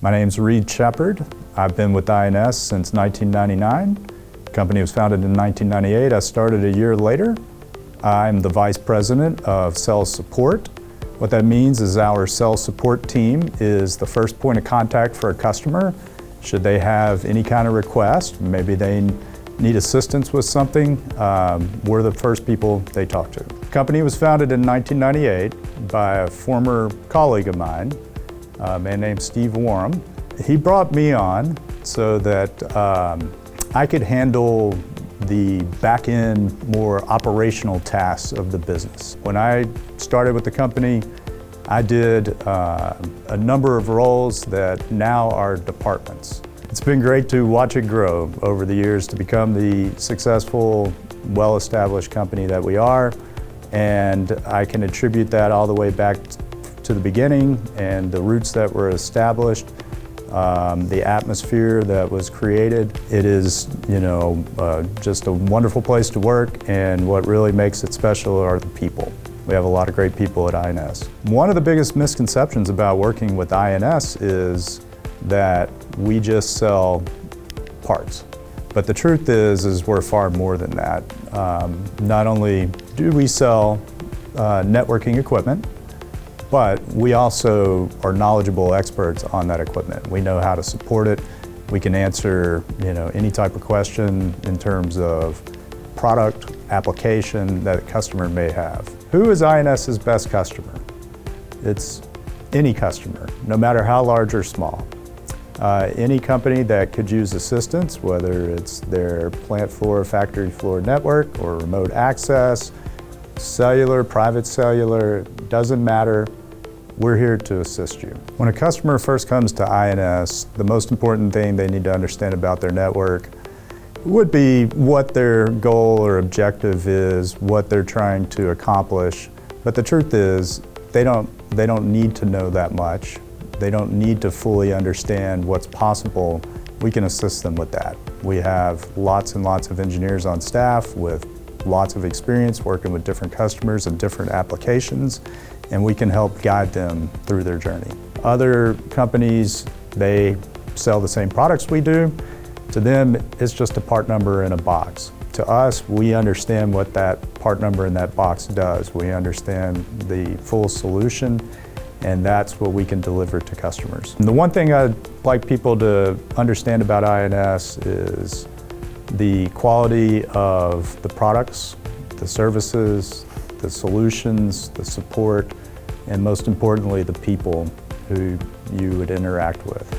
My name's Reed Shepard. I've been with INS since 1999. The company was founded in 1998. I started a year later. I'm the Vice President of Sales Support. What that means is our sales support team is the first point of contact for a customer. Should they have any kind of request, maybe they need assistance with something, we're the first people they talk to. The company was founded in 1998 by a former colleague of mine, a man named Steve Warham. He brought me on so that I could handle the back-end, more operational tasks of the business. When I started with the company, I did a number of roles that now are departments. It's been great to watch it grow over the years to become the successful, well-established company that we are, and I can attribute that all the way back to the beginning and the roots that were established, the atmosphere that was created. It is, just a wonderful place to work, and what really makes it special are the people. We have a lot of great people at INS. One of the biggest misconceptions about working with INS is that we just sell parts. But the truth is we're far more than that. Not only do we sell networking equipment, but we also are knowledgeable experts on that equipment. We know how to support it. We can answer any type of question in terms of product, application that a customer may have. Who is INS's best customer? It's any customer, no matter how large or small. Any company that could use assistance, whether it's their plant floor, factory floor network, or remote access, cellular, private cellular, doesn't matter. We're here to assist you. When a customer first comes to INS, the most important thing they need to understand about their network would be what their goal or objective is, what they're trying to accomplish. But the truth is, they don't need to know that much. They don't need to fully understand what's possible. We can assist them with that. We have lots and lots of engineers on staff with lots of experience working with different customers and different applications, and we can help guide them through their journey. Other companies, they sell the same products we do. To them, it's just a part number in a box. To us, we understand what that part number in that box does. We understand the full solution, and that's what we can deliver to customers. And the one thing I'd like people to understand about INS is the quality of the products, the services, the solutions, the support, and most importantly, the people who you would interact with.